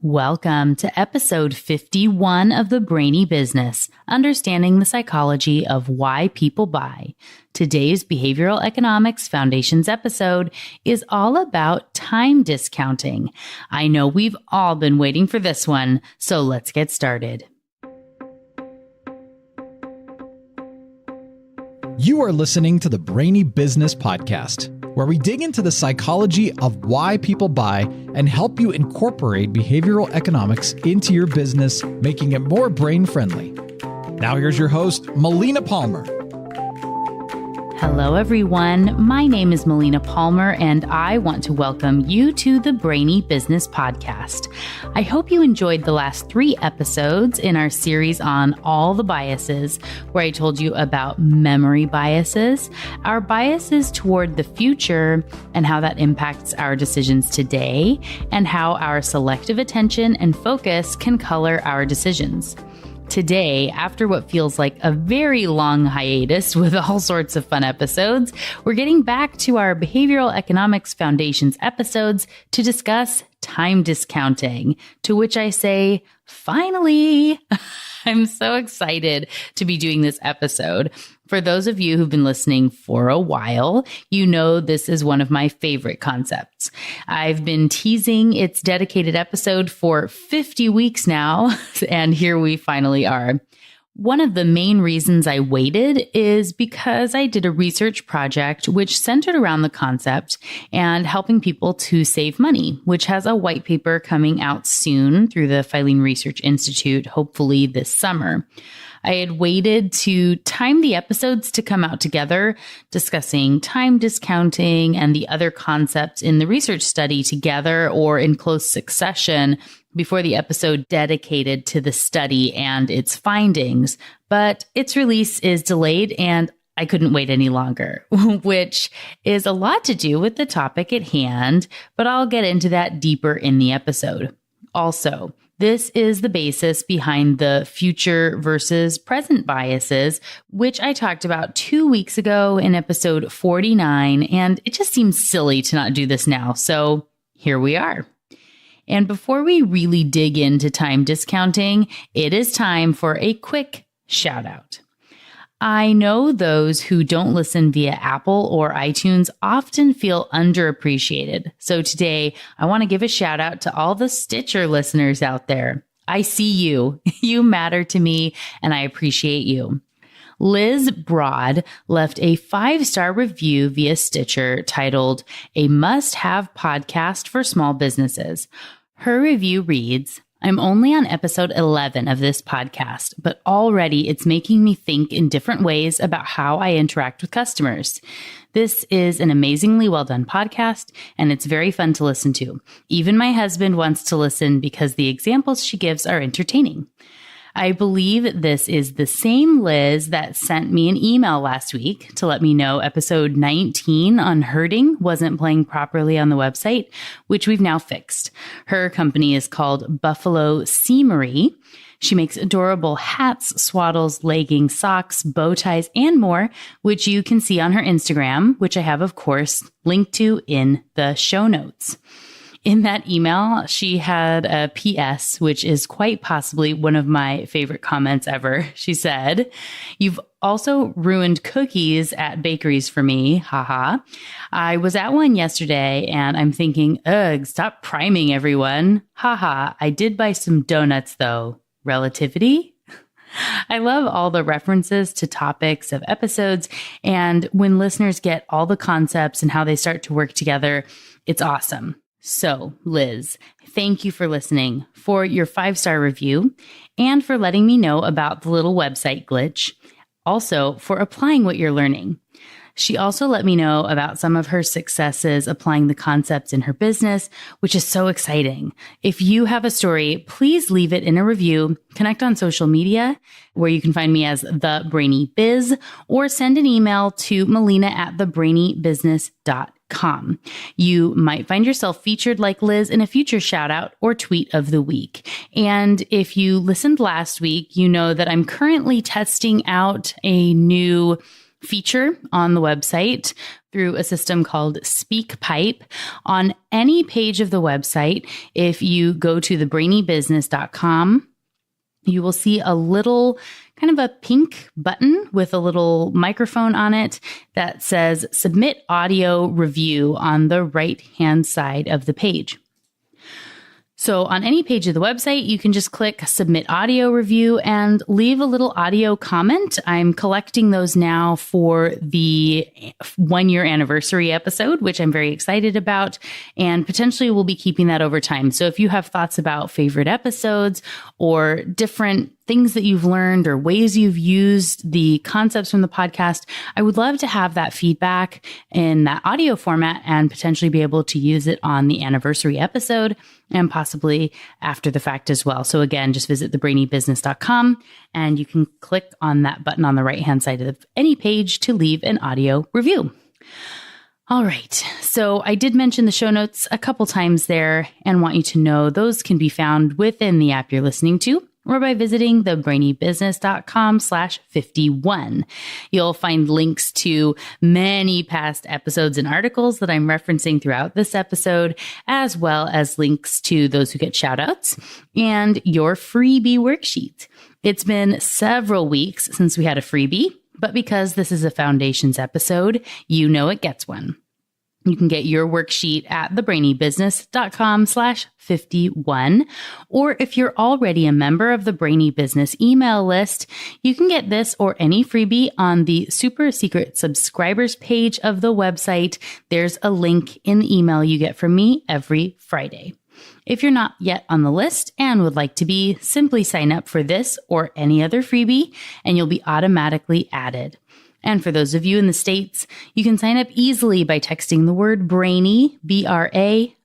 Welcome to episode 51 of the Brainy Business, Understanding the Psychology of Why People Buy. Today's Behavioral Economics Foundations episode is all about time discounting. I know we've all been waiting for this one, so let's get started. You are listening to the Brainy Business Podcast, where we dig into the psychology of why people buy and help you incorporate behavioral economics into your business, making it more brain-friendly. Now here's your host, Melina Palmer. Hello, everyone. My name is Melina Palmer, and I want to welcome you to the Brainy Business Podcast. I hope you enjoyed the last 3 episodes in our series on all the biases, where I told you about memory biases, our biases toward the future, and how that impacts our decisions today, and how our selective attention and focus can color our decisions. Today, after what feels like a very long hiatus with all sorts of fun episodes, we're getting back to our Behavioral Economics Foundations episodes to discuss time discounting, to which I say, finally! I'm so excited to be doing this episode. For those of you who've been listening for a while, you know this is one of my favorite concepts. I've been teasing its dedicated episode for 50 weeks now, and here we finally are. One of the main reasons I waited is because I did a research project which centered around the concept and helping people to save money, which has a white paper coming out soon through the Filene Research Institute, hopefully this summer. I had waited to time the episodes to come out together, discussing time discounting and the other concepts in the research study together or in close succession before the episode dedicated to the study and its findings. But its release is delayed and I couldn't wait any longer, which is a lot to do with the topic at hand, but I'll get into that deeper in the episode. Also, this is the basis behind the future versus present biases, which I talked about 2 weeks ago in episode 49, and it just seems silly to not do this now, so here we are. And before we really dig into time discounting, it is time for a quick shout out. I know those who don't listen via Apple or iTunes often feel underappreciated. So today, I want to give a shout out to all the Stitcher listeners out there. I see you. You matter to me, and I appreciate you. Liz Broad left a 5-star review via Stitcher titled, "A Must-Have Podcast for Small Businesses." Her review reads, "I'm only on episode 11 of this podcast, but already it's making me think in different ways about how I interact with customers. This is an amazingly well done podcast, and it's very fun to listen to. Even my husband wants to listen because the examples she gives are entertaining." I believe this is the same Liz that sent me an email last week to let me know episode 19 on herding wasn't playing properly on the website, which we've now fixed. Her company is called Buffalo Seamery. She makes adorable hats, swaddles, leggings, socks, bow ties, and more, which you can see on her Instagram, which I have, of course, linked to in the show notes. In that email, she had a PS, which is quite possibly one of my favorite comments ever. She said, "You've also ruined cookies at bakeries for me, haha. I was at one yesterday and I'm thinking, ugh, stop priming everyone. Haha, I did buy some donuts though. Relativity?" I love all the references to topics of episodes, and when listeners get all the concepts and how they start to work together, it's awesome. So, Liz, thank you for listening, for your 5-star review, and for letting me know about the little website glitch. Also, for applying what you're learning. She also let me know about some of her successes applying the concepts in her business, which is so exciting. If you have a story, please leave it in a review, connect on social media, where you can find me as The Brainy Biz, or send an email to melina@thebrainybusiness.com. You might find yourself featured like Liz in a future shout out or tweet of the week. And if you listened last week, you know that I'm currently testing out a new feature on the website through a system called SpeakPipe. On any page of the website, if you go to thebrainybusiness.com, you will see a little kind of a pink button with a little microphone on it that says Submit Audio Review on the right-hand side of the page. So on any page of the website, you can just click Submit Audio Review and leave a little audio comment. I'm collecting those now for the 1-year anniversary episode, which I'm very excited about, and potentially we'll be keeping that over time. So if you have thoughts about favorite episodes or different things that you've learned or ways you've used the concepts from the podcast, I would love to have that feedback in that audio format and potentially be able to use it on the anniversary episode and possibly after the fact as well. So again, just visit thebrainybusiness.com and you can click on that button on the right-hand side of any page to leave an audio review. All right. So I did mention the show notes a couple times there and want you to know those can be found within the app you're listening to, or by visiting thebrainybusiness.com/51. You'll find links to many past episodes and articles that I'm referencing throughout this episode, as well as links to those who get shout outs and your freebie worksheet. It's been several weeks since we had a freebie, but because this is a Foundations episode, you know it gets one. You can get your worksheet at thebrainybusiness.com/51. Or if you're already a member of the Brainy Business email list, you can get this or any freebie on the super secret subscribers page of the website. There's a link in the email you get from me every Friday. If you're not yet on the list and would like to be, simply sign up for this or any other freebie and you'll be automatically added. And for those of you in the States, you can sign up easily by texting the word Brainy, BRAINY,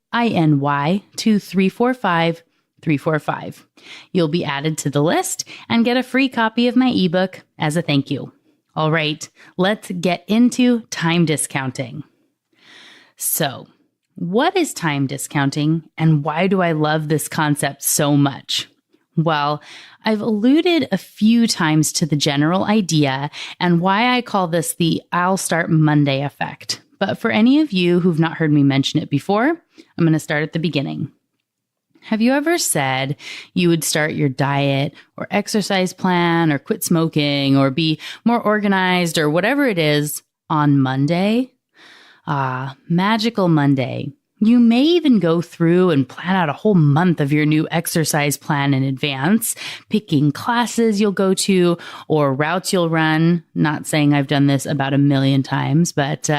to 345-345. You'll be added to the list and get a free copy of my ebook as a thank you. All right, let's get into time discounting. So, what is time discounting and why do I love this concept so much? Well, I've alluded a few times to the general idea and why I call this the I'll start Monday effect. But for any of you who've not heard me mention it before, I'm going to start at the beginning. Have you ever said you would start your diet or exercise plan or quit smoking or be more organized or whatever it is on Monday? Magical Monday. You may even go through and plan out a whole month of your new exercise plan in advance, picking classes you'll go to or routes you'll run. Not saying I've done this about 1,000,000 times, but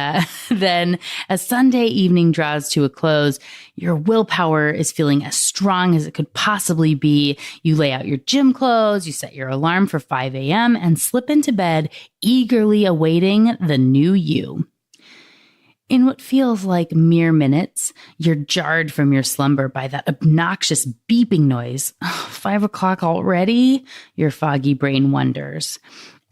then as Sunday evening draws to a close, your willpower is feeling as strong as it could possibly be. You lay out your gym clothes, you set your alarm for 5 a.m. and slip into bed, eagerly awaiting the new you. In what feels like mere minutes, you're jarred from your slumber by that obnoxious beeping noise. 5 o'clock already? Your foggy brain wonders.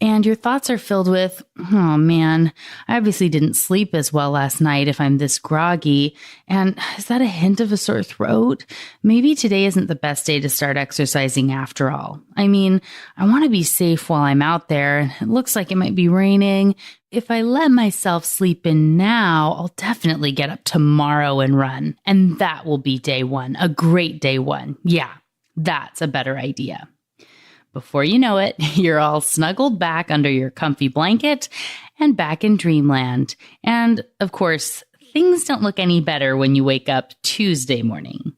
And your thoughts are filled with, oh man, I obviously didn't sleep as well last night if I'm this groggy. And is that a hint of a sore throat? Maybe today isn't the best day to start exercising after all. I mean, I want to be safe while I'm out there. It looks like it might be raining. If I let myself sleep in now, I'll definitely get up tomorrow and run. And that will be day one, a great day one. Yeah, that's a better idea. Before you know it, you're all snuggled back under your comfy blanket and back in dreamland. And of course, things don't look any better when you wake up Tuesday morning.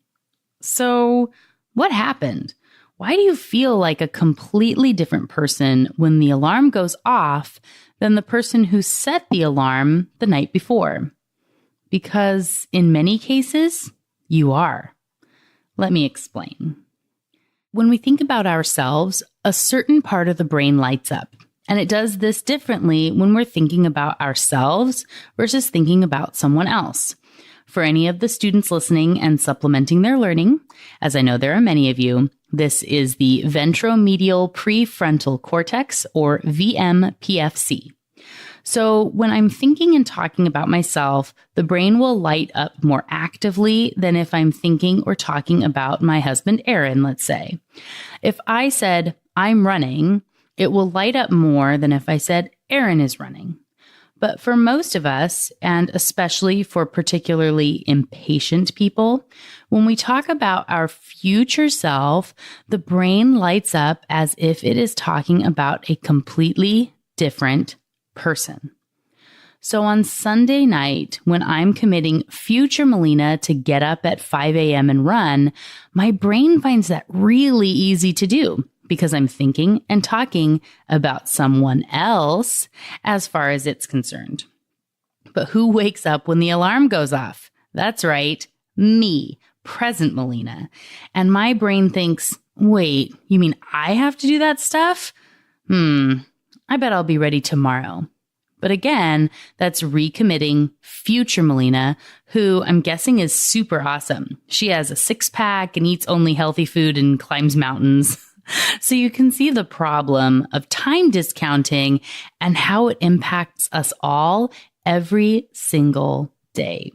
So what happened? Why do you feel like a completely different person when the alarm goes off than the person who set the alarm the night before? Because in many cases, you are. Let me explain. When we think about ourselves, a certain part of the brain lights up, and it does this differently when we're thinking about ourselves versus thinking about someone else. For any of the students listening and supplementing their learning, as I know there are many of you, this is the ventromedial prefrontal cortex, or VMPFC. So when I'm thinking and talking about myself, the brain will light up more actively than if I'm thinking or talking about my husband, Aaron, let's say. If I said, I'm running, it will light up more than if I said, Aaron is running. But for most of us, and especially for particularly impatient people, when we talk about our future self, the brain lights up as if it is talking about a completely different person. So on Sunday night, when I'm committing future Melina to get up at 5 a.m. and run, my brain finds that really easy to do because I'm thinking and talking about someone else as far as it's concerned. But who wakes up when the alarm goes off? That's right, me, present Melina. And my brain thinks, wait, you mean I have to do that stuff? I bet I'll be ready tomorrow. But again, that's recommitting future Melina, who I'm guessing is super awesome. She has a 6-pack and eats only healthy food and climbs mountains. So you can see the problem of time discounting and how it impacts us all every single day.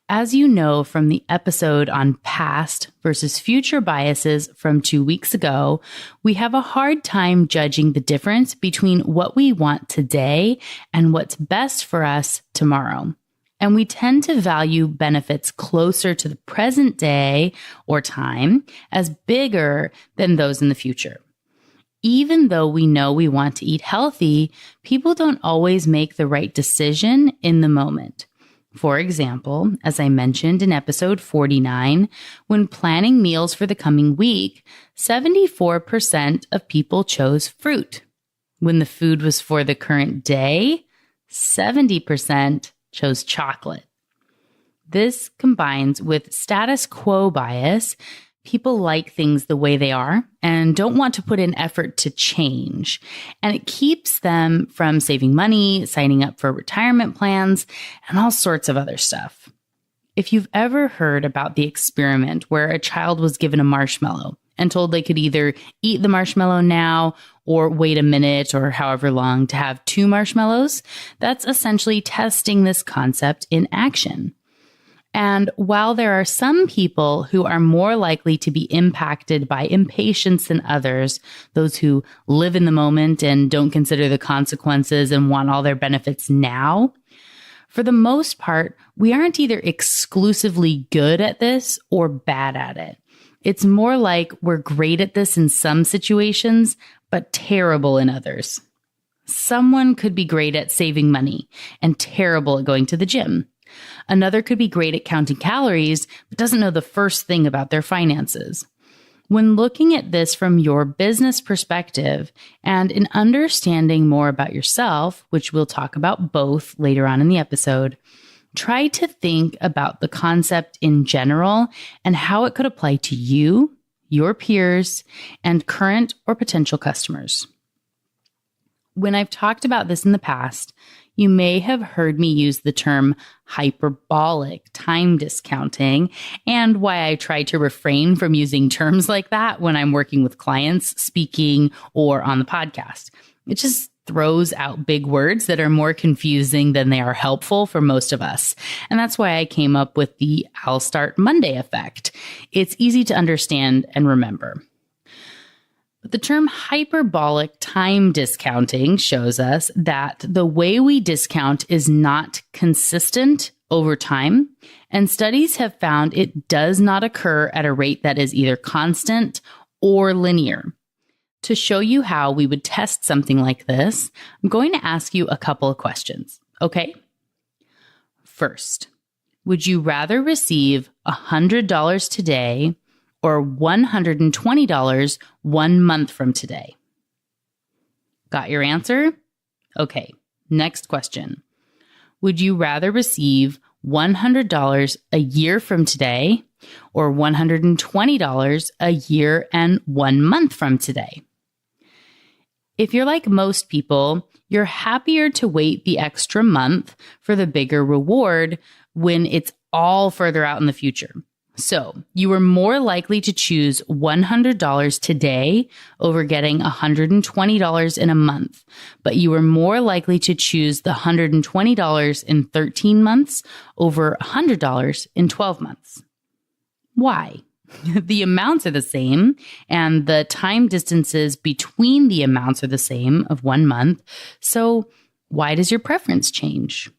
As you know from the episode on past versus future biases from 2 weeks ago, we have a hard time judging the difference between what we want today and what's best for us tomorrow. And we tend to value benefits closer to the present day or time as bigger than those in the future. Even though we know we want to eat healthy, people don't always make the right decision in the moment. For example, as I mentioned in episode 49, when planning meals for the coming week, 74% of people chose fruit. When the food was for the current day, 70% chose chocolate. This combines with status quo bias. People like things the way they are and don't want to put in effort to change. And it keeps them from saving money, signing up for retirement plans, and all sorts of other stuff. If you've ever heard about the experiment where a child was given a marshmallow and told they could either eat the marshmallow now or wait a minute or however long to have 2 marshmallows, that's essentially testing this concept in action. And while there are some people who are more likely to be impacted by impatience than others, those who live in the moment and don't consider the consequences and want all their benefits now, for the most part, we aren't either exclusively good at this or bad at it. It's more like we're great at this in some situations, but terrible in others. Someone could be great at saving money and terrible at going to the gym. Another could be great at counting calories, but doesn't know the first thing about their finances. When looking at this from your business perspective and in understanding more about yourself, which we'll talk about both later on in the episode, try to think about the concept in general and how it could apply to you, your peers, and current or potential customers. When I've talked about this in the past, you may have heard me use the term hyperbolic time discounting and why I try to refrain from using terms like that when I'm working with clients, speaking, or on the podcast. It just throws out big words that are more confusing than they are helpful for most of us. And that's why I came up with the I'll Start Monday effect. It's easy to understand and remember. But the term hyperbolic time discounting shows us that the way we discount is not consistent over time, and studies have found it does not occur at a rate that is either constant or linear. To show you how we would test something like this, I'm going to ask you a couple of questions, okay? First, would you rather receive $100 today or $120 1 month from today? Got your answer? Okay, next question. Would you rather receive $100 a year from today or $120 a year and 1 month from today? If you're like most people, you're happier to wait the extra month for the bigger reward when it's all further out in the future. So you are more likely to choose $100 today over getting $120 in a month, but you are more likely to choose the $120 in 13 months over $100 in 12 months. Why? The amounts are the same, and the time distances between the amounts are the same of 1 month. So why does your preference change?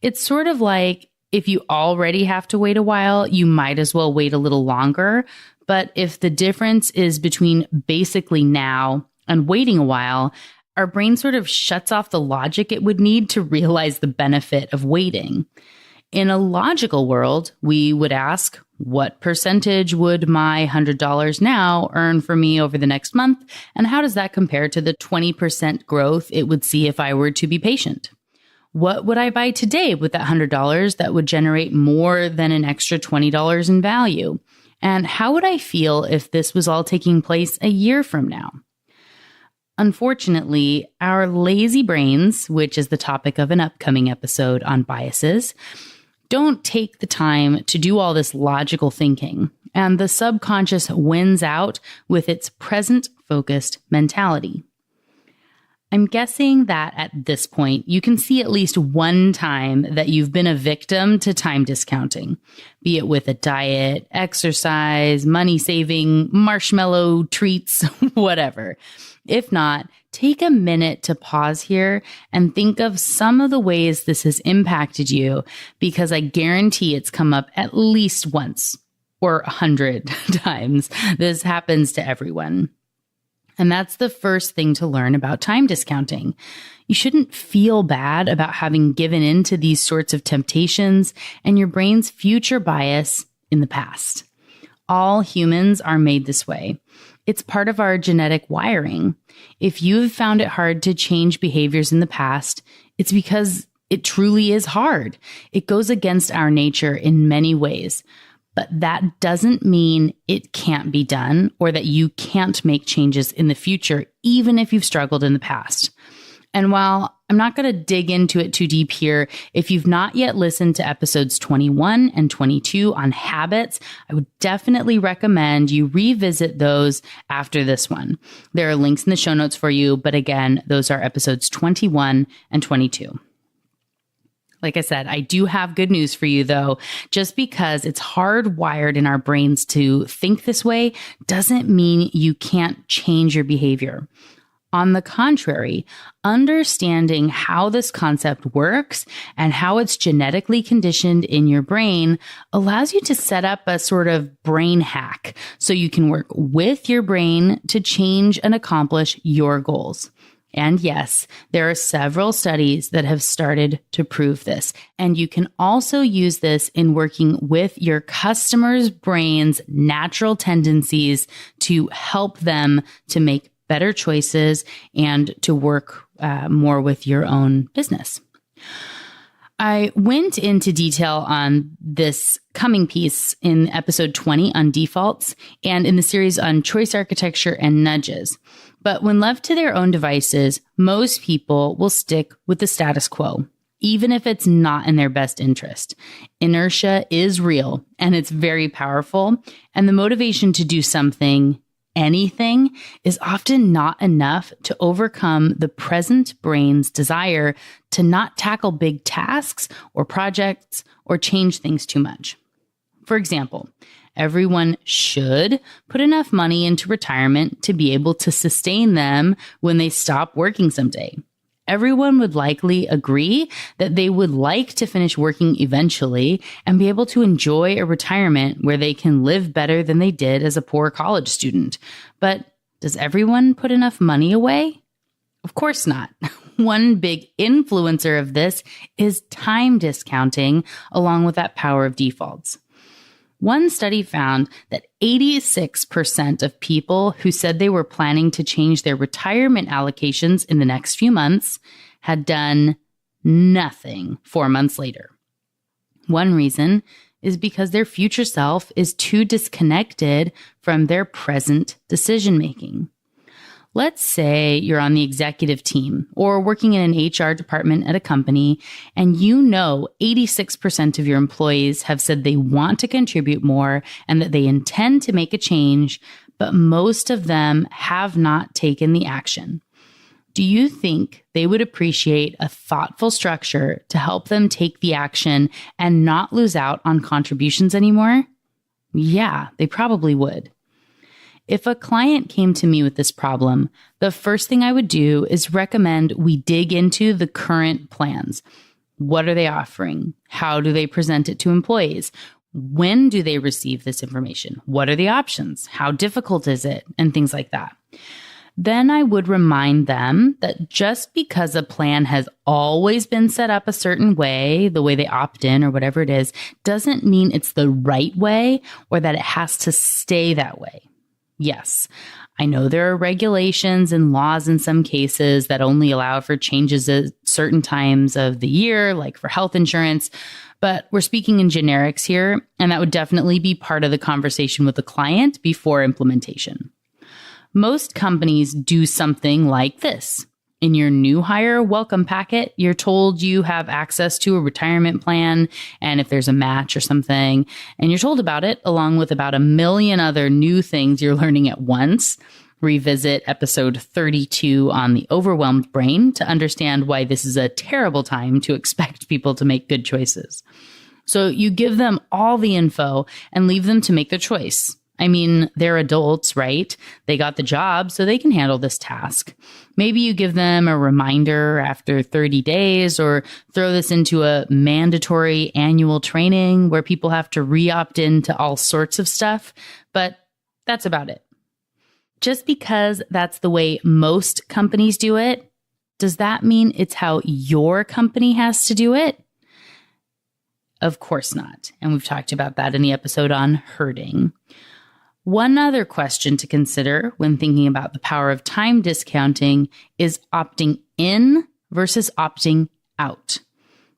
It's sort of like if you already have to wait a while, you might as well wait a little longer. But if the difference is between basically now and waiting a while, our brain sort of shuts off the logic it would need to realize the benefit of waiting. In a logical world, we would ask, what percentage would my $100 now earn for me over the next month? And how does that compare to the 20% growth it would see if I were to be patient? What would I buy today with that $100 that would generate more than an extra $20 in value? And how would I feel if this was all taking place a year from now? Unfortunately, our lazy brains, which is the topic of an upcoming episode on biases, don't take the time to do all this logical thinking, and the subconscious wins out with its present-focused mentality. I'm guessing that at this point, you can see at least one time that you've been a victim to time discounting, be it with a diet, exercise, money saving, marshmallow treats, whatever. If not, take a minute to pause here and think of some of the ways this has impacted you, because I guarantee it's come up at least once or 100 times. This happens to everyone. And that's the first thing to learn about time discounting. You shouldn't feel bad about having given in to these sorts of temptations and your brain's future bias in the past. All humans are made this way. It's part of our genetic wiring. If you've found it hard to change behaviors in the past, it's because it truly is hard. It goes against our nature in many ways. But that doesn't mean it can't be done or that you can't make changes in the future, even if you've struggled in the past. And while I'm not going to dig into it too deep here, if you've not yet listened to episodes 21 and 22 on habits, I would definitely recommend you revisit those after this one. There are links in the show notes for you, but again, those are episodes 21 and 22. Like I said, I do have good news for you, though. Just because it's hardwired in our brains to think this way doesn't mean you can't change your behavior. On the contrary, understanding how this concept works and how it's genetically conditioned in your brain allows you to set up a sort of brain hack so you can work with your brain to change and accomplish your goals. And yes, there are several studies that have started to prove this. And you can also use this in working with your customers' brains' natural tendencies to help them to make better choices and to work more with your own business. I went into detail on this coming piece in episode 20 on defaults and in the series on choice architecture and nudges. But when left to their own devices, most people will stick with the status quo, even if it's not in their best interest. Inertia is real and it's very powerful, and the motivation to do something, anything, is often not enough to overcome the present brain's desire to not tackle big tasks or projects or change things too much. For example, everyone should put enough money into retirement to be able to sustain them when they stop working someday. Everyone would likely agree that they would like to finish working eventually and be able to enjoy a retirement where they can live better than they did as a poor college student. But does everyone put enough money away? Of course not. One big influencer of this is time discounting, along with that power of defaults. One study found that 86% of people who said they were planning to change their retirement allocations in the next few months had done nothing 4 months later. One reason is because their future self is too disconnected from their present decision-making. Let's say you're on the executive team or working in an HR department at a company, and you know 86% of your employees have said they want to contribute more and that they intend to make a change, but most of them have not taken the action. Do you think they would appreciate a thoughtful structure to help them take the action and not lose out on contributions anymore? Yeah, they probably would. If a client came to me with this problem, the first thing I would do is recommend we dig into the current plans. What are they offering? How do they present it to employees? When do they receive this information? What are the options? How difficult is it? And things like that. Then I would remind them that just because a plan has always been set up a certain way, the way they opt in or whatever it is, doesn't mean it's the right way or that it has to stay that way. Yes, I know there are regulations and laws in some cases that only allow for changes at certain times of the year, like for health insurance, but we're speaking in generics here, and that would definitely be part of the conversation with the client before implementation. Most companies do something like this. In your new hire welcome packet, you're told you have access to a retirement plan, and if there's a match or something, and you're told about it along with about a million other new things you're learning at once. Revisit episode 32 on the overwhelmed brain to understand why this is a terrible time to expect people to make good choices. So you give them all the info and leave them to make their choice. I mean, they're adults, right? They got the job, so they can handle this task. Maybe you give them a reminder after 30 days or throw this into a mandatory annual training where people have to re-opt into all sorts of stuff, but that's about it. Just because that's the way most companies do it, does that mean it's how your company has to do it? Of course not. And we've talked about that in the episode on herding. One other question to consider when thinking about the power of time discounting is opting in versus opting out.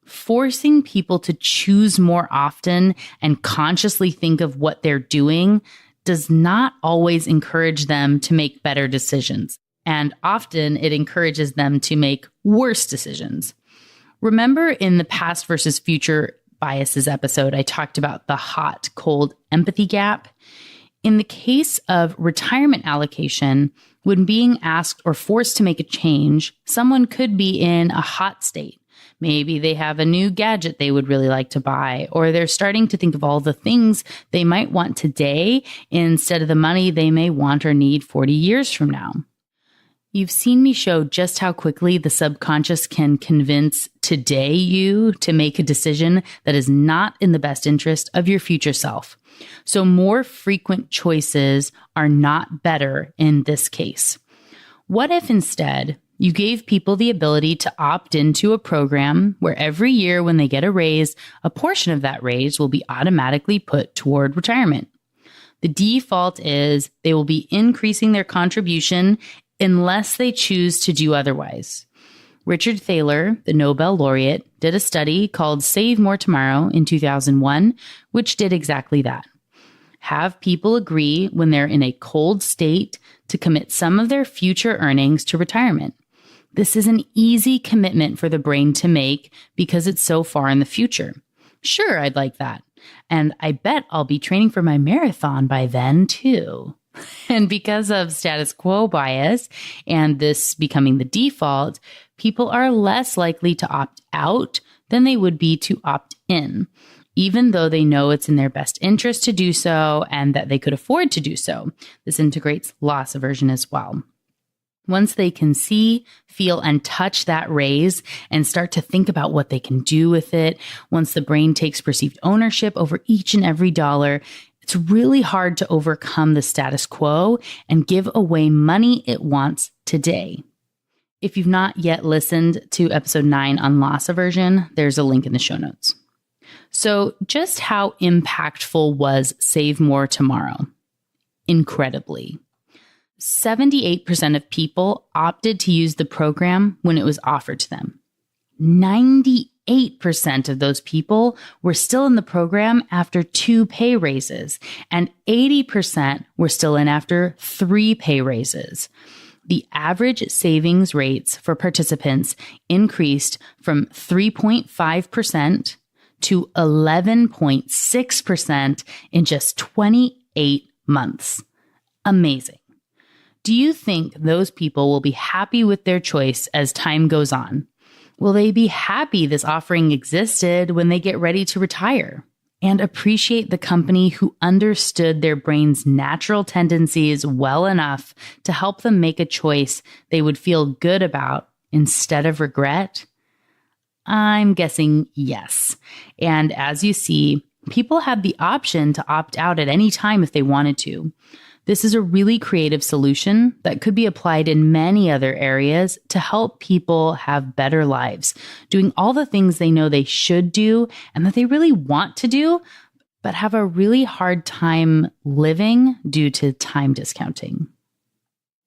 Forcing people to choose more often and consciously think of what they're doing does not always encourage them to make better decisions. And often it encourages them to make worse decisions. Remember in the past versus future biases episode, I talked about the hot-cold empathy gap. In the case of retirement allocation, when being asked or forced to make a change, someone could be in a hot state. Maybe they have a new gadget they would really like to buy, or they're starting to think of all the things they might want today instead of the money they may want or need 40 years from now. You've seen me show just how quickly the subconscious can convince today you to make a decision that is not in the best interest of your future self. So more frequent choices are not better in this case. What if instead you gave people the ability to opt into a program where every year when they get a raise, a portion of that raise will be automatically put toward retirement? The default is they will be increasing their contribution unless they choose to do otherwise. Richard Thaler, the Nobel laureate, did a study called Save More Tomorrow in 2001, which did exactly that. Have people agree when they're in a cold state to commit some of their future earnings to retirement. This is an easy commitment for the brain to make because it's so far in the future. Sure, I'd like that. And I bet I'll be training for my marathon by then too. And because of status quo bias and this becoming the default, people are less likely to opt out than they would be to opt in, even though they know it's in their best interest to do so and that they could afford to do so. This integrates loss aversion as well. Once they can see, feel, and touch that raise and start to think about what they can do with it, once the brain takes perceived ownership over each and every dollar, it's really hard to overcome the status quo and give away money it wants today. If you've not yet listened to episode 9 on loss aversion, there's a link in the show notes. So just how impactful was Save More Tomorrow? Incredibly. 78% of people opted to use the program when it was offered to them. 98% of those people were still in the program after 2 pay raises, and 80% were still in after 3 pay raises. The average savings rates for participants increased from 3.5% to 11.6% in just 28 months. Amazing. Do you think those people will be happy with their choice as time goes on? Will they be happy this offering existed when they get ready to retire? and appreciate the company who understood their brain's natural tendencies well enough to help them make a choice they would feel good about instead of regret? I'm guessing yes. And as you see, people had the option to opt out at any time if they wanted to. This is a really creative solution that could be applied in many other areas to help people have better lives, doing all the things they know they should do and that they really want to do, but have a really hard time living due to time discounting.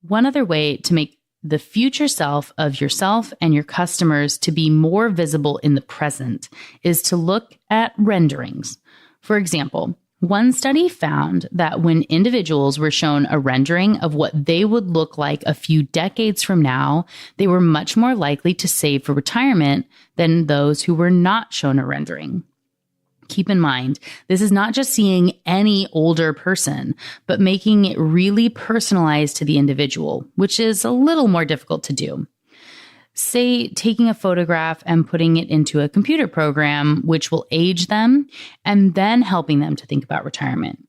One other way to make the future self of yourself and your customers to be more visible in the present is to look at renderings. For example, one study found that when individuals were shown a rendering of what they would look like a few decades from now, they were much more likely to save for retirement than those who were not shown a rendering. Keep in mind, this is not just seeing any older person, but making it really personalized to the individual, which is a little more difficult to do. Say taking a photograph and putting it into a computer program, which will age them, and then helping them to think about retirement.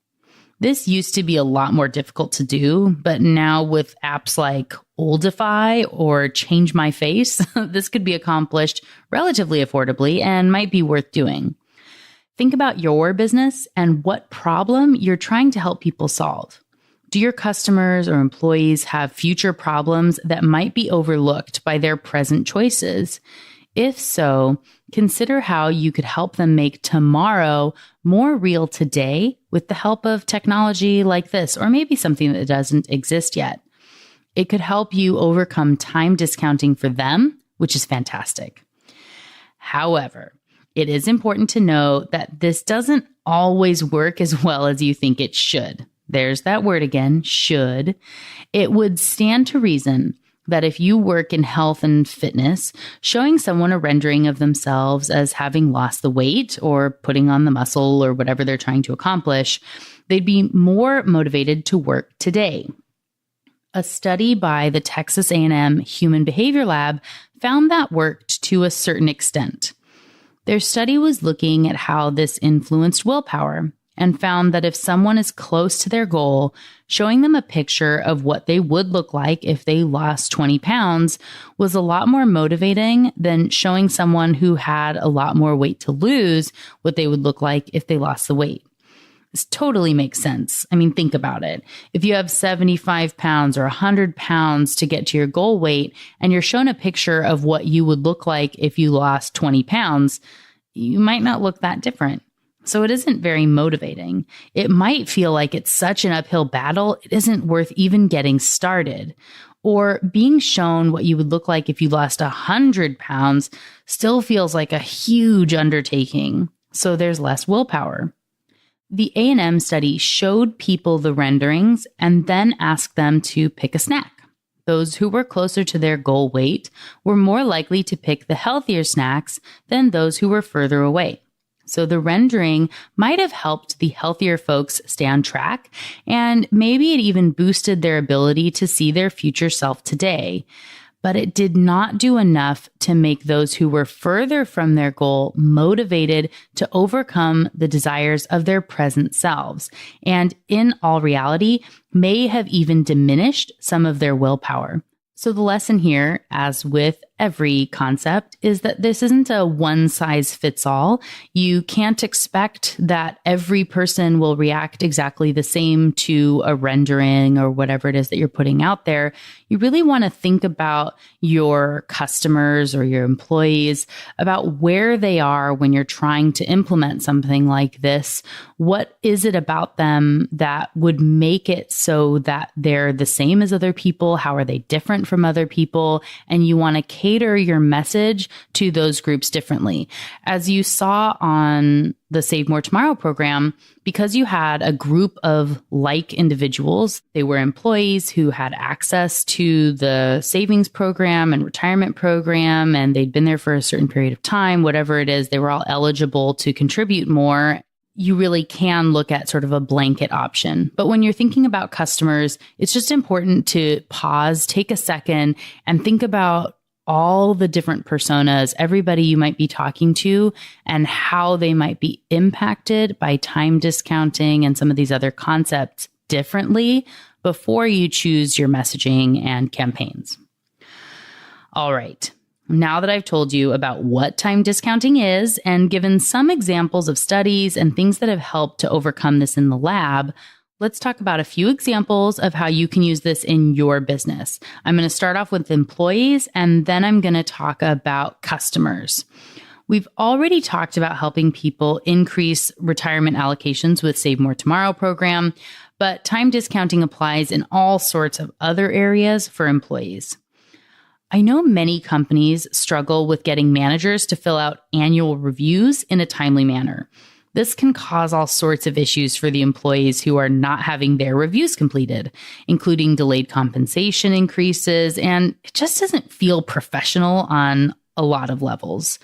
This used to be a lot more difficult to do, but now with apps like Oldify or Change My Face, this could be accomplished relatively affordably and might be worth doing. Think about your business and what problem you're trying to help people solve. Do your customers or employees have future problems that might be overlooked by their present choices? If so, consider how you could help them make tomorrow more real today with the help of technology like this, or maybe something that doesn't exist yet. It could help you overcome time discounting for them, which is fantastic. However, it is important to know that this doesn't always work as well as you think it should. There's that word again, should. It would stand to reason that if you work in health and fitness, showing someone a rendering of themselves as having lost the weight or putting on the muscle or whatever they're trying to accomplish, they'd be more motivated to work today. A study by the Texas A&M Human Behavior Lab found that worked to a certain extent. Their study was looking at how this influenced willpower, and found that if someone is close to their goal, showing them a picture of what they would look like if they lost 20 pounds was a lot more motivating than showing someone who had a lot more weight to lose what they would look like if they lost the weight. This totally makes sense. I mean, think about it. If you have 75 pounds or 100 pounds to get to your goal weight, and you're shown a picture of what you would look like if you lost 20 pounds, you might not look that different. So it isn't very motivating. It might feel like it's such an uphill battle, it isn't worth even getting started. Or being shown what you would look like if you lost 100 pounds still feels like a huge undertaking. So there's less willpower. The A&M study showed people the renderings and then asked them to pick a snack. Those who were closer to their goal weight were more likely to pick the healthier snacks than those who were further away. So the rendering might have helped the healthier folks stay on track, and maybe it even boosted their ability to see their future self today. But it did not do enough to make those who were further from their goal motivated to overcome the desires of their present selves, and in all reality, may have even diminished some of their willpower. So the lesson here, as with every concept, is that this isn't a one-size-fits-all. You can't expect that every person will react exactly the same to a rendering or whatever it is that you're putting out there. You really want to think about your customers or your employees, about where they are when you're trying to implement something like this. What is it about them that would make it so that they're the same as other people? How are they different from other people? And you want to cater your message to those groups differently. As you saw on the Save More Tomorrow program, because you had a group of like individuals, they were employees who had access to the savings program and retirement program, and they'd been there for a certain period of time, whatever it is, they were all eligible to contribute more. You really can look at sort of a blanket option. But when you're thinking about customers, it's just important to pause, take a second, and think about all the different personas, everybody you might be talking to, and how they might be impacted by time discounting and some of these other concepts differently before you choose your messaging and campaigns. All right. Now that I've told you about what time discounting is and given some examples of studies and things that have helped to overcome this in the lab, let's talk about a few examples of how you can use this in your business. I'm going to start off with employees, and then I'm going to talk about customers. We've already talked about helping people increase retirement allocations with Save More Tomorrow program, but time discounting applies in all sorts of other areas for employees. I know many companies struggle with getting managers to fill out annual reviews in a timely manner. This can cause all sorts of issues for the employees who are not having their reviews completed, including delayed compensation increases, and it just doesn't feel professional on a lot of levels.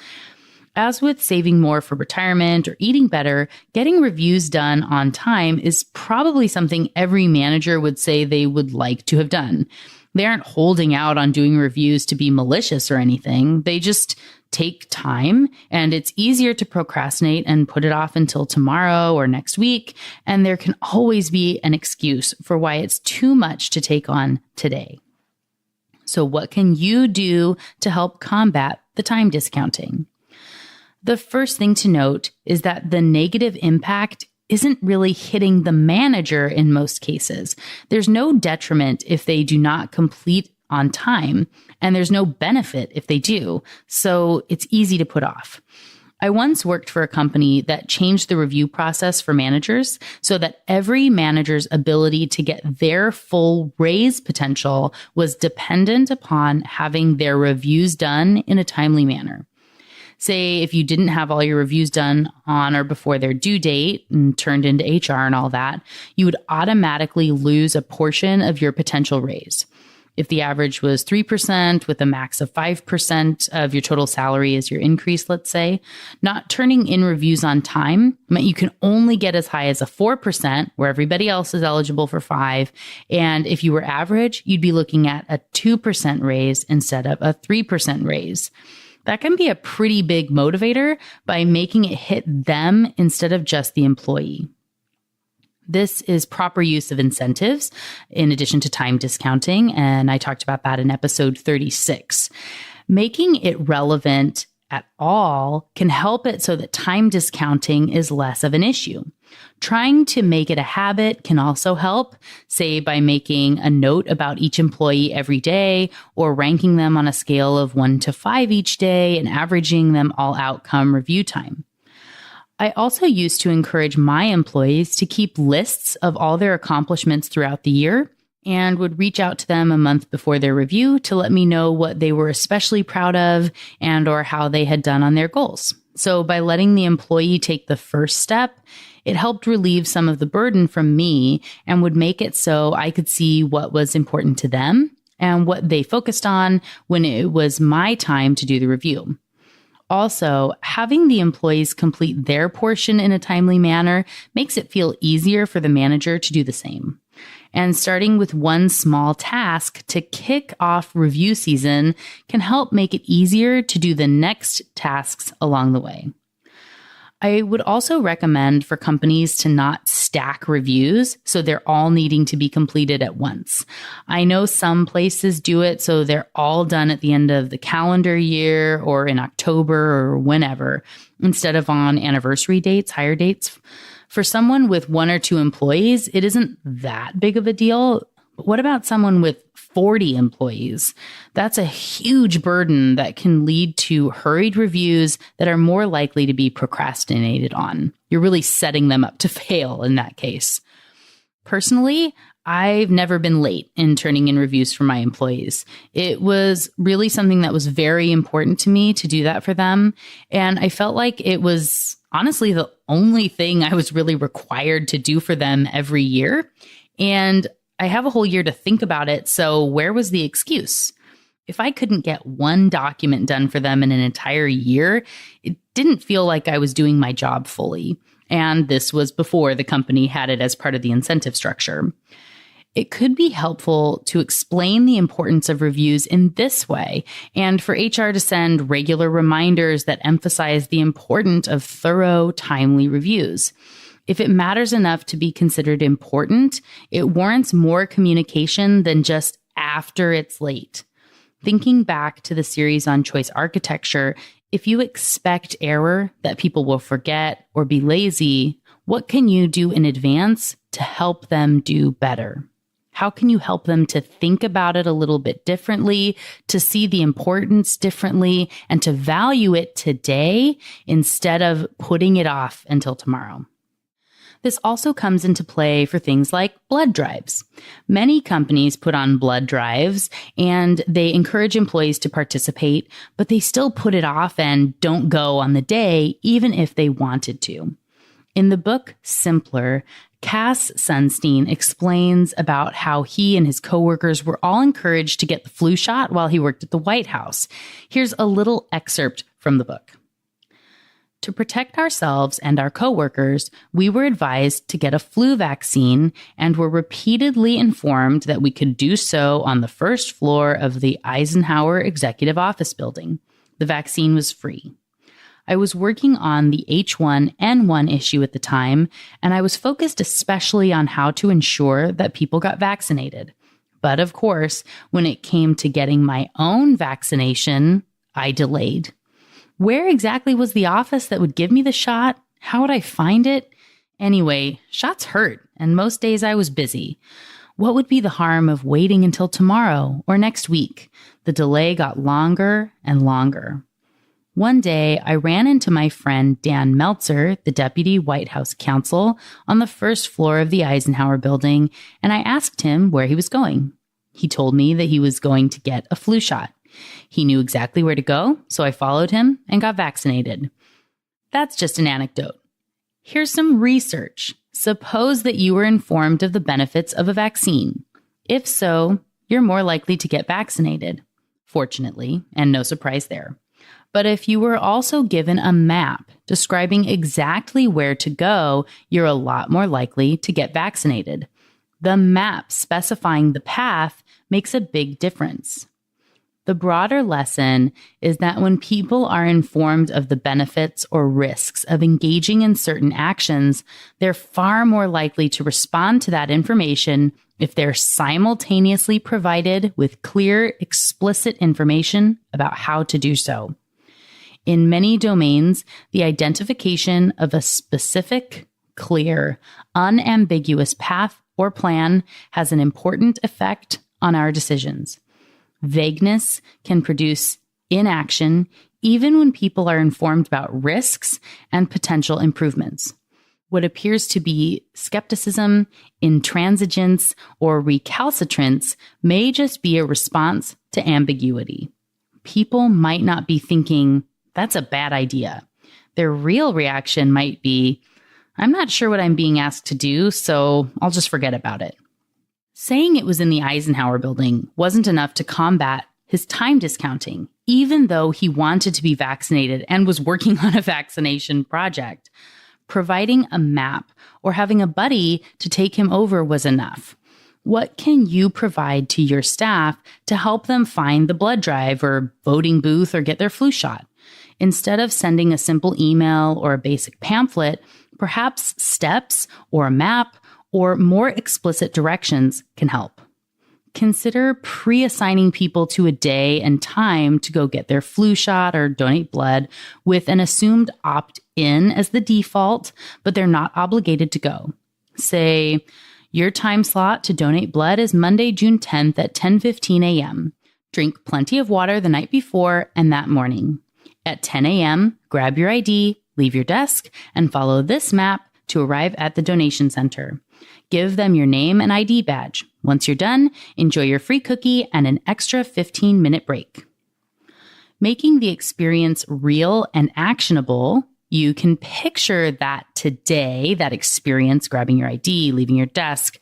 As with saving more for retirement or eating better, getting reviews done on time is probably something every manager would say they would like to have done. They aren't holding out on doing reviews to be malicious or anything. They just take time, and it's easier to procrastinate and put it off until tomorrow or next week. And there can always be an excuse for why it's too much to take on today. So what can you do to help combat the time discounting? The first thing to note is that the negative impact isn't really hitting the manager in most cases. There's no detriment if they do not complete on time, and there's no benefit if they do. So it's easy to put off. I once worked for a company that changed the review process for managers so that every manager's ability to get their full raise potential was dependent upon having their reviews done in a timely manner. Say if you didn't have all your reviews done on or before their due date and turned into HR and all that, you would automatically lose a portion of your potential raise. If the average was 3% with a max of 5% of your total salary as your increase, let's say, not turning in reviews on time meant you can only get as high as a 4% where everybody else is eligible for 5%. And if you were average, you'd be looking at a 2% raise instead of a 3% raise. That can be a pretty big motivator by making it hit them instead of just the employee. This is proper use of incentives in addition to time discounting, and I talked about that in episode 36. Making it relevant at all can help it so that time discounting is less of an issue. Trying to make it a habit can also help, say by making a note about each employee every day or ranking them on a scale of 1 to 5 each day and averaging them all outcome review time. I also used to encourage my employees to keep lists of all their accomplishments throughout the year and would reach out to them a month before their review to let me know what they were especially proud of and or how they had done on their goals. So by letting the employee take the first step, it helped relieve some of the burden from me and would make it so I could see what was important to them and what they focused on when it was my time to do the review. Also, having the employees complete their portion in a timely manner makes it feel easier for the manager to do the same. And starting with one small task to kick off review season can help make it easier to do the next tasks along the way. I would also recommend for companies to not stack reviews so they're all needing to be completed at once. I know some places do it so they're all done at the end of the calendar year or in October or whenever, instead of on anniversary dates, hire dates. For someone with 1 or 2 employees, it isn't that big of a deal. But what about someone with 40 employees? That's a huge burden that can lead to hurried reviews that are more likely to be procrastinated on. You're really setting them up to fail in that case. Personally, I've never been late in turning in reviews for my employees. It was really something that was very important to me to do that for them. And I felt like it was honestly the only thing I was really required to do for them every year. And I have a whole year to think about it. So where was the excuse? If I couldn't get one document done for them in an entire year, it didn't feel like I was doing my job fully. And this was before the company had it as part of the incentive structure. It could be helpful to explain the importance of reviews in this way, and for HR to send regular reminders that emphasize the importance of thorough, timely reviews. If it matters enough to be considered important, it warrants more communication than just after it's late. Thinking back to the series on choice architecture, if you expect error, that people will forget or be lazy, what can you do in advance to help them do better? How can you help them to think about it a little bit differently, to see the importance differently, and to value it today instead of putting it off until tomorrow? This also comes into play for things like blood drives. Many companies put on blood drives and they encourage employees to participate, but they still put it off and don't go on the day, even if they wanted to. In the book Simpler, Cass Sunstein explains about how he and his coworkers were all encouraged to get the flu shot while he worked at the White House. Here's a little excerpt from the book. To protect ourselves and our coworkers, we were advised to get a flu vaccine and were repeatedly informed that we could do so on the first floor of the Eisenhower Executive Office Building. The vaccine was free. I was working on the H1N1 issue at the time, and I was focused especially on how to ensure that people got vaccinated. But of course, when it came to getting my own vaccination, I delayed. Where exactly was the office that would give me the shot? How would I find it? Anyway, shots hurt, and most days I was busy. What would be the harm of waiting until tomorrow or next week? The delay got longer and longer. One day, I ran into my friend Dan Meltzer, the deputy White House counsel, on the first floor of the Eisenhower building, and I asked him where he was going. He told me that he was going to get a flu shot. He knew exactly where to go, so I followed him and got vaccinated. That's just an anecdote. Here's some research. Suppose that you were informed of the benefits of a vaccine. If so, you're more likely to get vaccinated. Fortunately, and no surprise there. But if you were also given a map describing exactly where to go, you're a lot more likely to get vaccinated. The map specifying the path makes a big difference. The broader lesson is that when people are informed of the benefits or risks of engaging in certain actions, they're far more likely to respond to that information if they're simultaneously provided with clear, explicit information about how to do so. In many domains, the identification of a specific, clear, unambiguous path or plan has an important effect on our decisions. Vagueness can produce inaction even when people are informed about risks and potential improvements. What appears to be skepticism, intransigence, or recalcitrance may just be a response to ambiguity. People might not be thinking, "That's a bad idea." Their real reaction might be, "I'm not sure what I'm being asked to do, so I'll just forget about it." Saying it was in the Eisenhower building wasn't enough to combat his time discounting, even though he wanted to be vaccinated and was working on a vaccination project. Providing a map or having a buddy to take him over was enough. What can you provide to your staff to help them find the blood drive or voting booth or get their flu shot? Instead of sending a simple email or a basic pamphlet, perhaps steps or a map or more explicit directions can help. Consider pre-assigning people to a day and time to go get their flu shot or donate blood with an assumed opt-in as the default, but they're not obligated to go. Say, your time slot to donate blood is Monday, June 10th at 10:15 a.m. Drink plenty of water the night before and that morning. At 10 a.m., grab your ID, leave your desk, and follow this map to arrive at the donation center. Give them your name and ID badge. Once you're done, enjoy your free cookie and an extra 15-minute break. Making the experience real and actionable, you can picture that today, that experience, grabbing your ID, leaving your desk,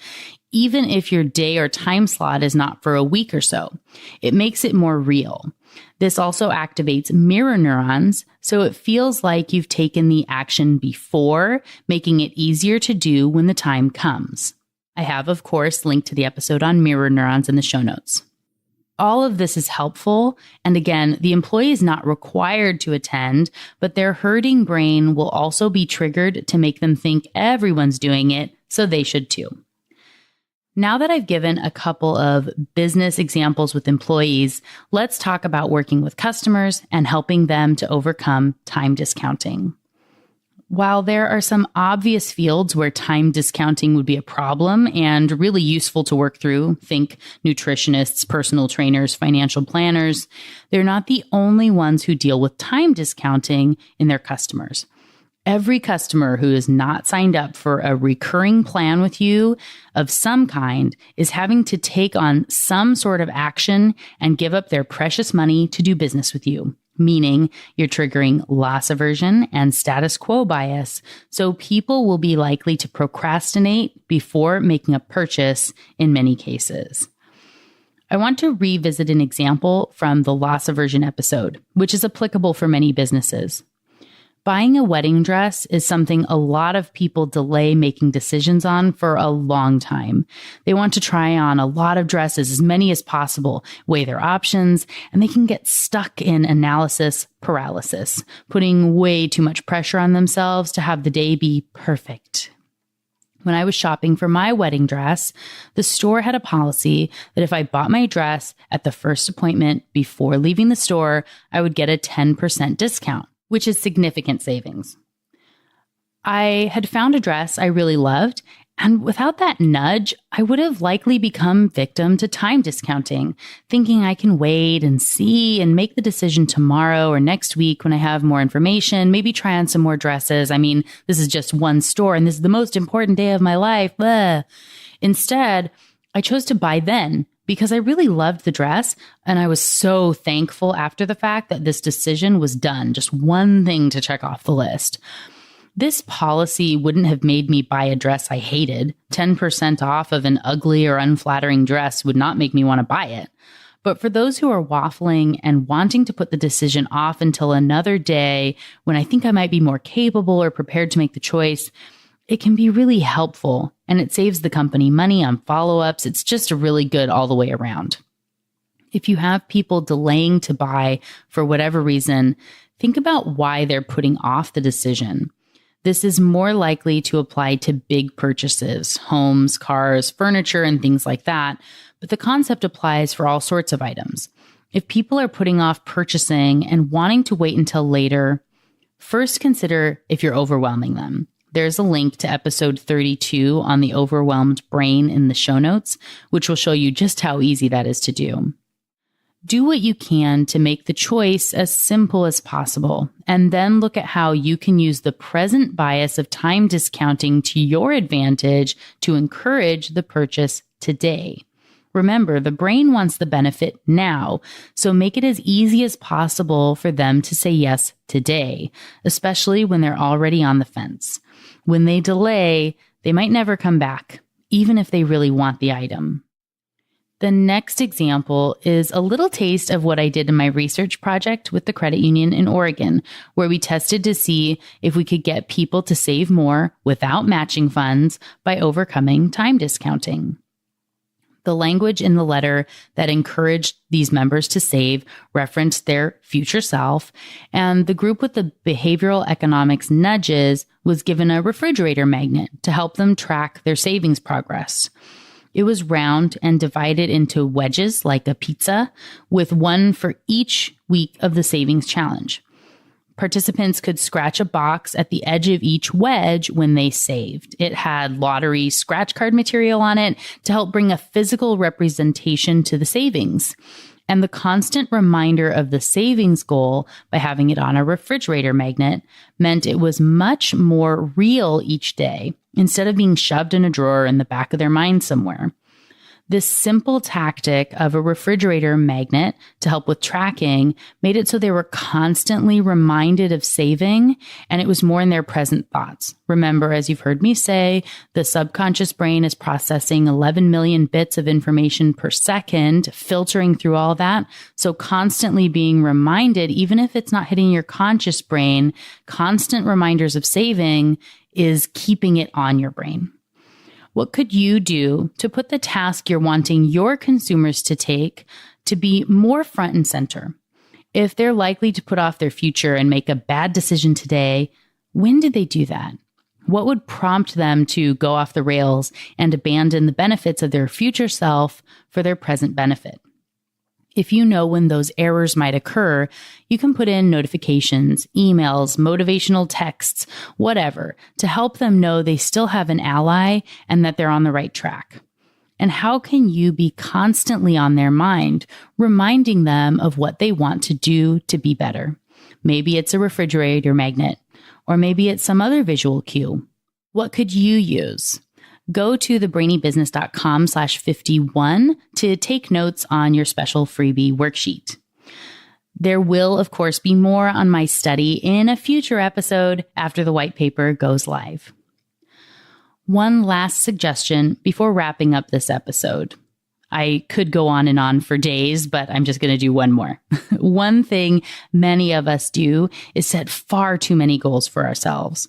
even if your day or time slot is not for a week or so. It makes it more real. This also activates mirror neurons, so it feels like you've taken the action before, making it easier to do when the time comes. I have, of course, linked to the episode on mirror neurons in the show notes. All of this is helpful. And again, the employee is not required to attend, but their herding brain will also be triggered to make them think everyone's doing it, so they should too. Now that I've given a couple of business examples with employees, let's talk about working with customers and helping them to overcome time discounting. While there are some obvious fields where time discounting would be a problem and really useful to work through, think nutritionists, personal trainers, financial planners, they're not the only ones who deal with time discounting in their customers. Every customer who is not signed up for a recurring plan with you of some kind is having to take on some sort of action and give up their precious money to do business with you. Meaning you're triggering loss aversion and status quo bias, so people will be likely to procrastinate before making a purchase in many cases. I want to revisit an example from the loss aversion episode, which is applicable for many businesses. Buying a wedding dress is something a lot of people delay making decisions on for a long time. They want to try on a lot of dresses, as many as possible, weigh their options, and they can get stuck in analysis paralysis, putting way too much pressure on themselves to have the day be perfect. When I was shopping for my wedding dress, the store had a policy that if I bought my dress at the first appointment before leaving the store, I would get a 10% discount, which is significant savings. I had found a dress I really loved, and without that nudge, I would have likely become victim to time discounting, thinking I can wait and see and make the decision tomorrow or next week when I have more information, maybe try on some more dresses. I mean, this is just one store and this is the most important day of my life. Blah. Instead, I chose to buy then, because I really loved the dress, and I was so thankful after the fact that this decision was done, just one thing to check off the list. This policy wouldn't have made me buy a dress I hated. 10% off of an ugly or unflattering dress would not make me want to buy it. But for those who are waffling and wanting to put the decision off until another day when I think I might be more capable or prepared to make the choice, it can be really helpful, and it saves the company money on follow-ups. It's just a really good all the way around. If you have people delaying to buy for whatever reason, think about why they're putting off the decision. This is more likely to apply to big purchases, homes, cars, furniture, and things like that, but the concept applies for all sorts of items. If people are putting off purchasing and wanting to wait until later, first consider if you're overwhelming them. There's a link to episode 32 on the overwhelmed brain in the show notes, which will show you just how easy that is to do. Do what you can to make the choice as simple as possible, and then look at how you can use the present bias of time discounting to your advantage to encourage the purchase today. Remember, the brain wants the benefit now, so make it as easy as possible for them to say yes today, especially when they're already on the fence. When they delay, they might never come back, even if they really want the item. The next example is a little taste of what I did in my research project with the credit union in Oregon, where we tested to see if we could get people to save more without matching funds by overcoming time discounting. The language in the letter that encouraged these members to save referenced their future self, and the group with the behavioral economics nudges was given a refrigerator magnet to help them track their savings progress. It was round and divided into wedges like a pizza, with one for each week of the savings challenge. Participants could scratch a box at the edge of each wedge when they saved. It had lottery scratch card material on it to help bring a physical representation to the savings. And the constant reminder of the savings goal by having it on a refrigerator magnet meant it was much more real each day, instead of being shoved in a drawer in the back of their mind somewhere. This simple tactic of a refrigerator magnet to help with tracking made it so they were constantly reminded of saving, and it was more in their present thoughts. Remember, as you've heard me say, the subconscious brain is processing 11 million bits of information per second, filtering through all that. So constantly being reminded, even if it's not hitting your conscious brain, constant reminders of saving is keeping it on your brain. What could you do to put the task you're wanting your consumers to take to be more front and center? If they're likely to put off their future and make a bad decision today, when did they do that? What would prompt them to go off the rails and abandon the benefits of their future self for their present benefit? If you know when those errors might occur, you can put in notifications, emails, motivational texts, whatever, to help them know they still have an ally and that they're on the right track. And how can you be constantly on their mind, reminding them of what they want to do to be better? Maybe it's a refrigerator magnet, or maybe it's some other visual cue. What could you use? Go to thebrainybusiness.com/51 to take notes on your special freebie worksheet. There will, of course, be more on my study in a future episode after the white paper goes live. One last suggestion before wrapping up this episode. I could go on and on for days, but I'm just going to do one more. One thing many of us do is set far too many goals for ourselves.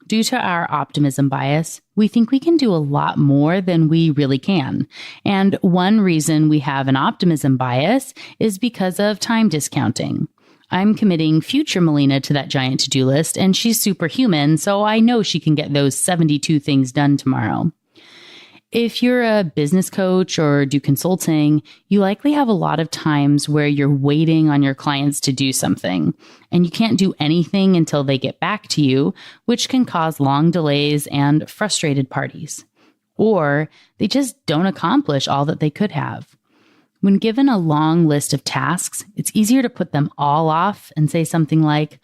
Due to our optimism bias, we think we can do a lot more than we really can. And one reason we have an optimism bias is because of time discounting. I'm committing future Melina to that giant to-do list, and she's superhuman, so I know she can get those 72 things done tomorrow. If you're a business coach or do consulting, you likely have a lot of times where you're waiting on your clients to do something, and you can't do anything until they get back to you, which can cause long delays and frustrated parties. Or they just don't accomplish all that they could have. When given a long list of tasks, it's easier to put them all off and say something like,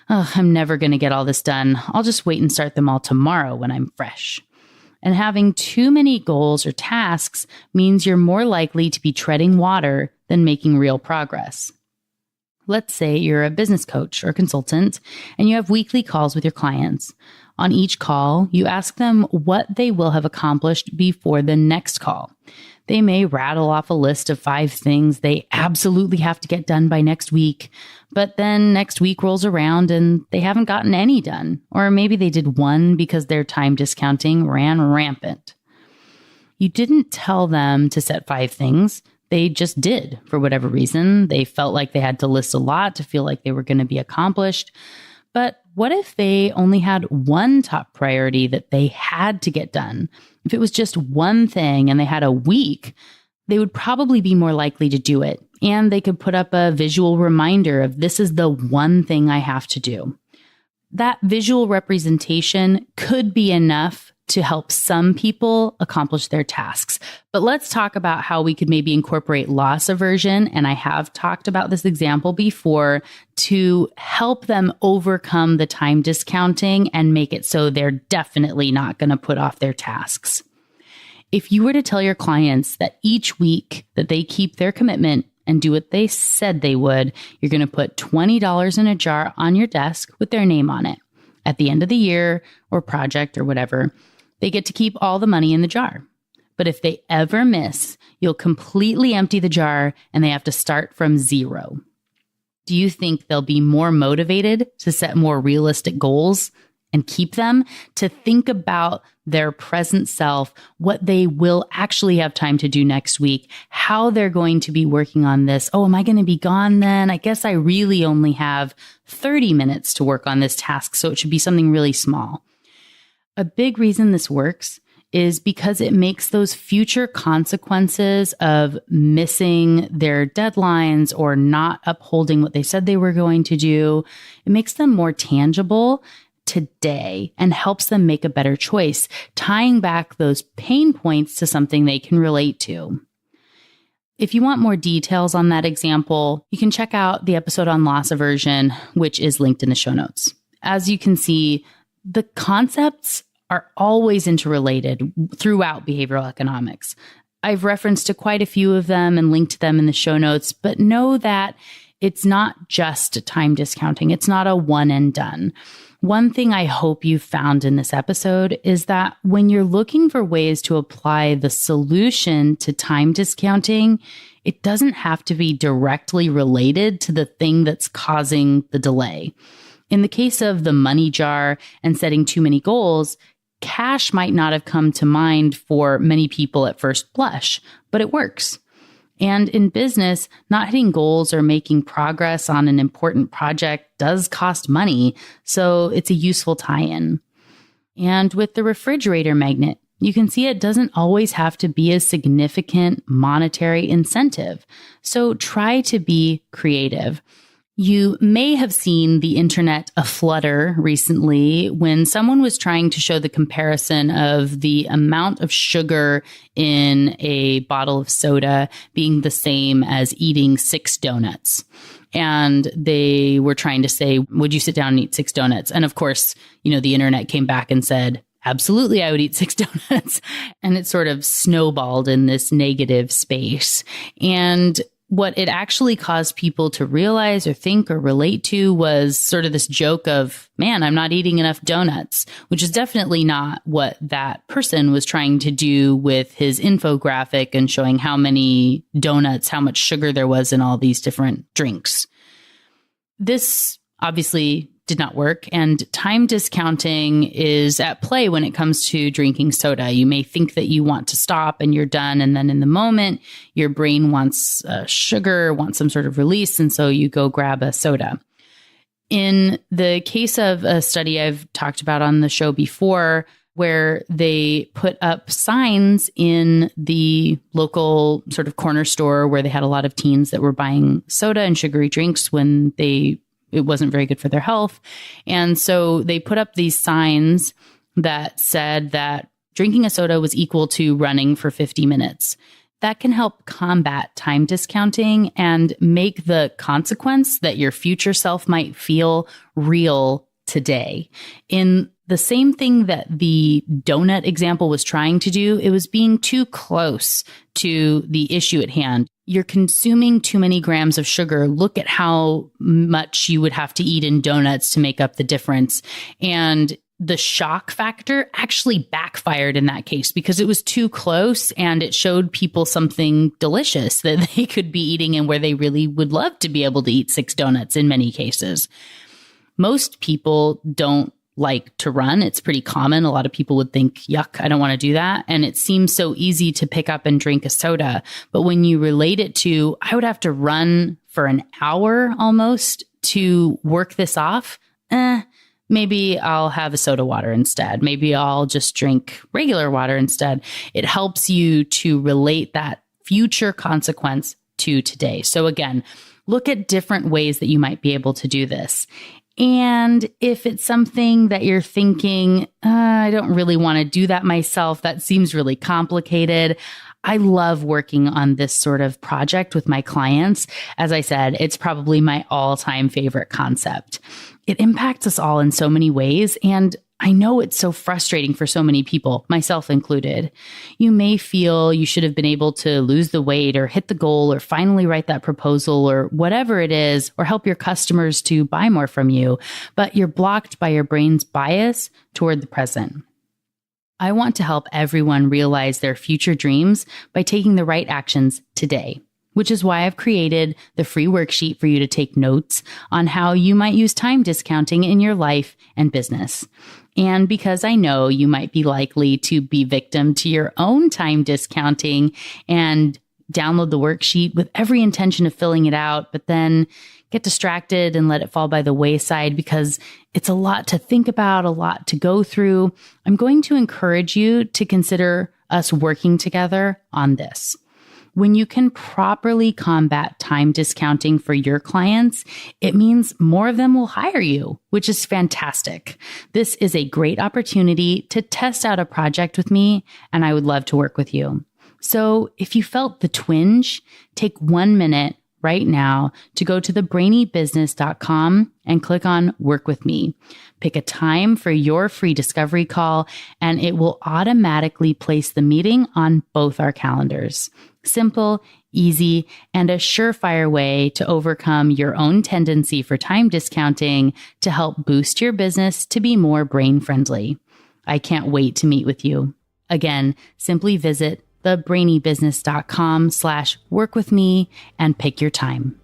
"Oh, I'm never going to get all this done. I'll just wait and start them all tomorrow when I'm fresh." And having too many goals or tasks means you're more likely to be treading water than making real progress. Let's say you're a business coach or consultant and you have weekly calls with your clients. On each call, you ask them what they will have accomplished before the next call. They may rattle off a list of 5 things they absolutely have to get done by next week, but then next week rolls around and they haven't gotten any done. Or maybe they did one because their time discounting ran rampant. You didn't tell them to set 5 things. They just did for whatever reason. They felt like they had to list a lot to feel like they were going to be accomplished. But what if they only had one top priority that they had to get done? If it was just one thing and they had a week, they would probably be more likely to do it. And they could put up a visual reminder of this is the one thing I have to do. That visual representation could be enough to help some people accomplish their tasks. But let's talk about how we could maybe incorporate loss aversion. And I have talked about this example before to help them overcome the time discounting and make it so they're definitely not going to put off their tasks. If you were to tell your clients that each week that they keep their commitment and do what they said they would, you're going to put $20 in a jar on your desk with their name on it. At the end of the year or project or whatever, they get to keep all the money in the jar. But if they ever miss, you'll completely empty the jar and they have to start from zero. Do you think they'll be more motivated to set more realistic goals and keep them, to think about their present self, what they will actually have time to do next week, how they're going to be working on this? Oh, am I going to be gone then? I guess I really only have 30 minutes to work on this task, so it should be something really small. A big reason this works is because it makes those future consequences of missing their deadlines or not upholding what they said they were going to do, it makes them more tangible today and helps them make a better choice, tying back those pain points to something they can relate to. If you want more details on that example, you can check out the episode on loss aversion, which is linked in the show notes. As you can see, the concepts are always interrelated throughout behavioral economics. I've referenced to quite a few of them and linked to them in the show notes, but know that it's not just time discounting. It's not a one and done. One thing I hope you found in this episode is that when you're looking for ways to apply the solution to time discounting, it doesn't have to be directly related to the thing that's causing the delay. In the case of the money jar and setting too many goals, cash might not have come to mind for many people at first blush, but it works. And in business, not hitting goals or making progress on an important project does cost money, so it's a useful tie-in. And with the refrigerator magnet, you can see it doesn't always have to be a significant monetary incentive. So try to be creative. You may have seen the internet aflutter recently when someone was trying to show the comparison of the amount of sugar in a bottle of soda being the same as eating 6 donuts. And they were trying to say, would you sit down and eat 6 donuts? And of course, the internet came back and said, absolutely, I would eat 6 donuts. And it sort of snowballed in this negative space. And what it actually caused people to realize or think or relate to was sort of this joke of, man, I'm not eating enough donuts, which is definitely not what that person was trying to do with his infographic and showing how many donuts, how much sugar there was in all these different drinks. This obviously did not work, and time discounting is at play when it comes to drinking soda. You may think that you want to stop and you're done, and then in the moment, your brain wants sugar, wants some sort of release, and so you go grab a soda. In the case of a study I've talked about on the show before, where they put up signs in the local sort of corner store where they had a lot of teens that were buying soda and sugary drinks when it wasn't very good for their health. And so they put up these signs that said that drinking a soda was equal to running for 50 minutes. That can help combat time discounting and make the consequence that your future self might feel real today. In the same thing that the donut example was trying to do, it was being too close to the issue at hand. You're consuming too many grams of sugar. Look at how much you would have to eat in donuts to make up the difference. And the shock factor actually backfired in that case because it was too close and it showed people something delicious that they could be eating and where they really would love to be able to eat 6 donuts in many cases. Most people don't like to run. It's pretty common. A lot of people would think, yuck, I don't want to do that. And it seems so easy to pick up and drink a soda. But when you relate it to, I would have to run for an hour almost to work this off, maybe I'll have a soda water instead. Maybe I'll just drink regular water instead. It helps you to relate that future consequence to today. So again, look at different ways that you might be able to do this. And if it's something that you're thinking, I don't really want to do that myself, that seems really complicated. I love working on this sort of project with my clients. As I said, it's probably my all-time favorite concept. It impacts us all in so many ways, and I know it's so frustrating for so many people, myself included. You may feel you should have been able to lose the weight or hit the goal or finally write that proposal or whatever it is, or help your customers to buy more from you, but you're blocked by your brain's bias toward the present. I want to help everyone realize their future dreams by taking the right actions today, which is why I've created the free worksheet for you to take notes on how you might use time discounting in your life and business. And because I know you might be likely to be victim to your own time discounting and download the worksheet with every intention of filling it out, but then get distracted and let it fall by the wayside because it's a lot to think about, a lot to go through, I'm going to encourage you to consider us working together on this. When you can properly combat time discounting for your clients, it means more of them will hire you, which is fantastic. This is a great opportunity to test out a project with me, and I would love to work with you. So if you felt the twinge, take 1 minute right now to go to thebrainybusiness.com and click on Work With Me. Pick a time for your free discovery call, and it will automatically place the meeting on both our calendars. Simple, easy, and a surefire way to overcome your own tendency for time discounting to help boost your business to be more brain-friendly. I can't wait to meet with you. Again, simply visit thebrainybusiness.com/workwithme and pick your time.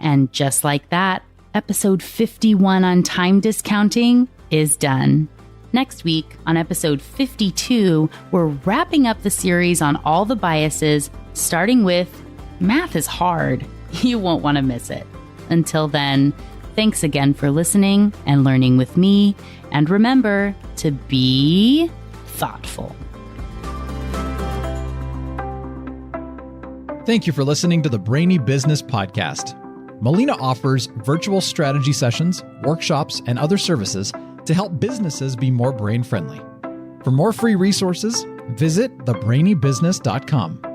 And just like that, episode 51 on time discounting is done. Next week, on episode 52, we're wrapping up the series on all the biases, starting with Math is Hard. You won't want to miss it. Until then, thanks again for listening and learning with me, and remember to be thoughtful. Thank you for listening to the Brainy Business Podcast. Melina offers virtual strategy sessions, workshops, and other services to help businesses be more brain-friendly. For more free resources, visit thebrainybusiness.com.